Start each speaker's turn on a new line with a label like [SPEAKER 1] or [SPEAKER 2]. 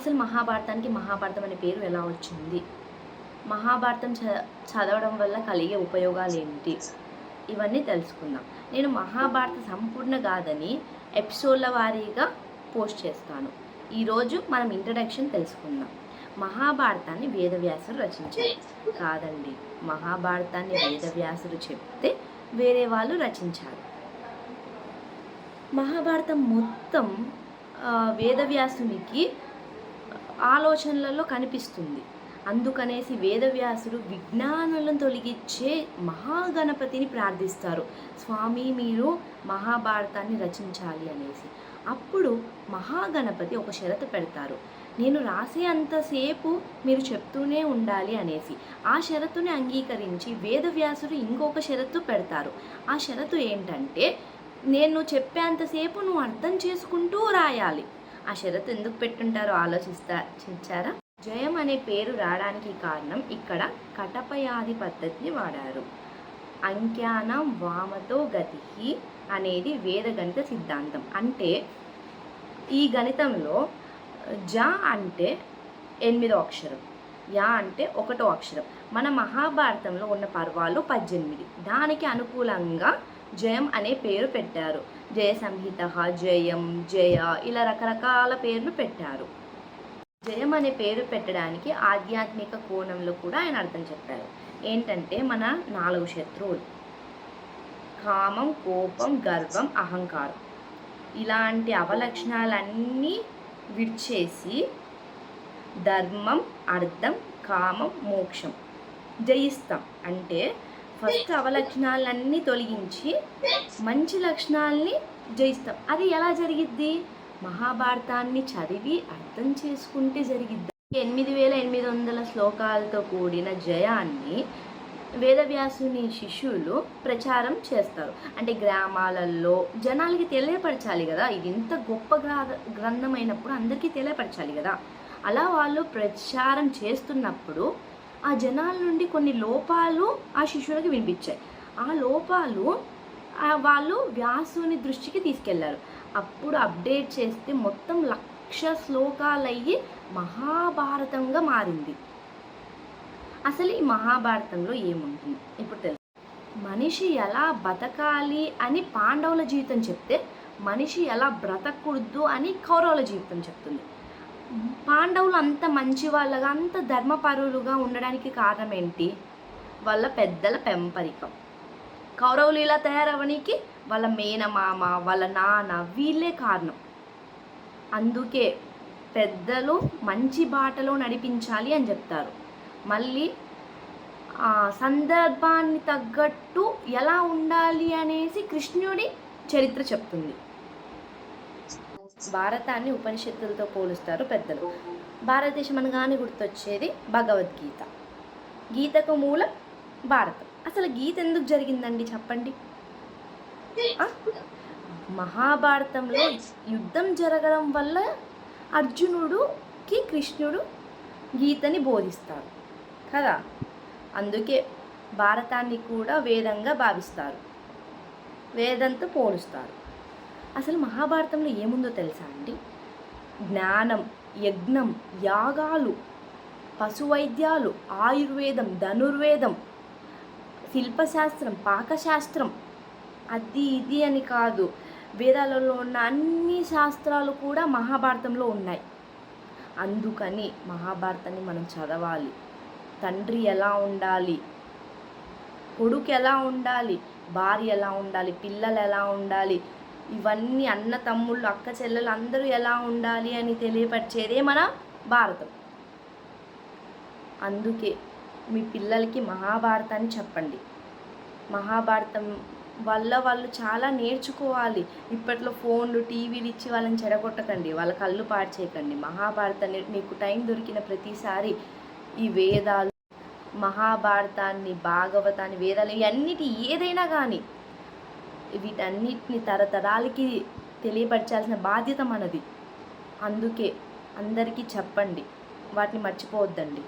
[SPEAKER 1] అసలు మహాభారతానికి మహాభారతం అనే పేరు ఎలా వచ్చింది? మహాభారతం చదవడం వల్ల కలిగే ఉపయోగాలు ఏంటి? ఇవన్నీ తెలుసుకుందాం. నేను మహాభారత సంపూర్ణ గాథని ఎపిసోడ్ల వారీగా పోస్ట్ చేస్తాను. ఈరోజు మనం ఇంట్రడక్షన్ తెలుసుకుందాం. మహాభారతాన్ని వేదవ్యాసుడు రచించారు. కాదండి, మహాభారతాన్ని వేదవ్యాసుడు చెప్తే వేరే వాళ్ళు రచించారు. మహాభారతం మొత్తం వేదవ్యాసునికి ఆలోచనలలో కనిపిస్తుంది. అందుకనేసి వేదవ్యాసుడు విజ్ఞానాలను తొలగించే మహాగణపతిని ప్రార్థిస్తారు, స్వామి మీరు మహాభారతాన్ని రచించాలి అనేసి. అప్పుడు మహాగణపతి ఒక షరతు పెడతారు, నేను రాసే అంతసేపు మీరు చెప్తూనే ఉండాలి అనేసి. ఆ షరతుని అంగీకరించి వేదవ్యాసుడు ఇంకొక షరతు పెడతారు. ఆ షరతు ఏంటంటే, నేను చెప్పేంతసేపు నువ్వు అర్థం చేసుకుంటూ రాయాలి. ఆ షరతు ఎందుకు పెట్టుంటారో ఆలోచించారా? జయం అనే పేరు రావడానికి కారణం ఇక్కడ కటపయాది పద్ధతిని వాడారు. అంక్యానం వామతో గతి అనేది వేదగణిత సిద్ధాంతం. అంటే ఈ గణితంలో జ అంటే 8వ అక్షరం, యా అంటే 1వ అక్షరం. మన మహాభారతంలో ఉన్న పర్వాలు 18. దానికి అనుకూలంగా జయం అనే పేరు పెట్టారు. జయ సంహిత, జయం, జయ, ఇలా రకరకాల పేర్లు పెట్టారు. జయం అనే పేరు పెట్టడానికి ఆధ్యాత్మిక కోణంలో కూడా ఆయన అర్థం చెప్పారు. ఏంటంటే మన 4 శత్రువులు, కామం, కోపం, గర్వం, అహంకారం, ఇలాంటి అవలక్షణాలన్నీ విడిచేసి ధర్మం, అర్థం, కామం, మోక్షం జయిస్తాం. అంటే ఫస్ట్ అవలక్షణాలన్నీ తొలగించి మంచి లక్షణాలని జయిస్తాం. అది ఎలా జరిగిద్ది? మహాభారతాన్ని చదివి అర్థం చేసుకుంటే జరిగిద్ది. 8800 శ్లోకాలతో కూడిన జయాన్ని వేదవ్యాసుని శిష్యులు ప్రచారం చేస్తారు. అంటే గ్రామాలలో జనాలకి తెలియపరచాలి కదా, ఇది ఇంత గొప్ప గ్రంథమైనప్పుడు అందరికీ తెలియపరచాలి కదా. అలా వాళ్ళు ప్రచారం చేస్తున్నప్పుడు ఆ జనాల నుండి కొన్ని లోపాలు ఆ శిష్యులకి వినిపించాయి. ఆ లోపాలు వాళ్ళు వ్యాసుని దృష్టికి తీసుకెళ్లారు. అప్పుడు అప్డేట్ చేస్తే మొత్తం 1,00,000 శ్లోకాలయ్యి మహాభారతంగా మారింది. అసలు ఈ మహాభారతంలో ఏముంటుంది ఇప్పుడు తెలుసు. మనిషి ఎలా బతకాలి అని పాండవుల జీవితం చెప్తే, మనిషి ఎలా బ్రతకూడదు అని కౌరవుల జీవితం చెప్తుంది. పాండవులు అంత మంచి వాళ్ళగా, అంత ధర్మపరులుగా ఉండడానికి కారణం ఏంటి? వాళ్ళ పెద్దల పెంపరికం. కౌరవులు ఇలా తయారవడానికి వాళ్ళ మేనమామ, వాళ్ళ నాన్న, వీళ్ళే కారణం. అందుకే పెద్దలు మంచి బాటలో నడిపించాలి అని చెప్తారు. మళ్ళీ సందర్భాన్ని తగ్గట్టు ఎలా ఉండాలి అనేసి కృష్ణుడి చరిత్ర చెప్తుంది. భారతాన్ని ఉపనిషత్తులతో పోలుస్తారు పెద్దలు. భారతదేశం అనగానే గుర్తొచ్చేది భగవద్గీత. గీతకు మూలం భారతం. అసలు గీత ఎందుకు జరిగిందండి చెప్పండి? మహాభారతంలో యుద్ధం జరగడం వల్ల అర్జునుడికి కృష్ణుడు గీతని బోధిస్తారు కదా. అందుకే భారతాన్ని కూడా వేదంగా భావిస్తారు, వేదంతో పోలుస్తారు. అసలు మహాభారతంలో ఏముందో తెలుసా అండి? జ్ఞానం, యజ్ఞం, యాగాలు, పశువైద్యాలు, ఆయుర్వేదం, ధనుర్వేదం, శిల్పశాస్త్రం, పాకశాస్త్రం, అది ఇది అని కాదు, వేదాలలో ఉన్న అన్ని శాస్త్రాలు కూడా మహాభారతంలో ఉన్నాయి. అందుకని మహాభారతాన్ని మనం చదవాలి. తండ్రి ఎలా ఉండాలి, కొడుకు ఎలా ఉండాలి, భార్య ఎలా ఉండాలి, పిల్లలు ఎలా ఉండాలి, ఇవన్నీ అన్న తమ్ముళ్ళు, అక్క చెల్లెలు అందరూ ఎలా ఉండాలి అని తెలియపరిచేదే మన భారతం. అందుకే మీ పిల్లలకి మహాభారతాన్ని చెప్పండి. మహాభారతం వల్ల వాళ్ళు చాలా నేర్చుకోవాలి. ఇప్పట్లో ఫోన్లు, టీవీలు ఇచ్చి వాళ్ళని చెడగొట్టకండి, వాళ్ళ కళ్ళు పాడు చేయకండి. మహాభారతాన్ని మీకు టైం దొరికిన ప్రతిసారి ఈ వేదాలు, మహాభారతాన్ని, భాగవతాన్ని, వేదాలు, ఇవన్నిటి ఏదైనా కానీ వీటన్నిటిని తరతరాలకి తెలియపరచాల్సిన బాధ్యత మనది. అందుకే అందరికీ చెప్పండి, వాటిని మర్చిపోవద్దండి.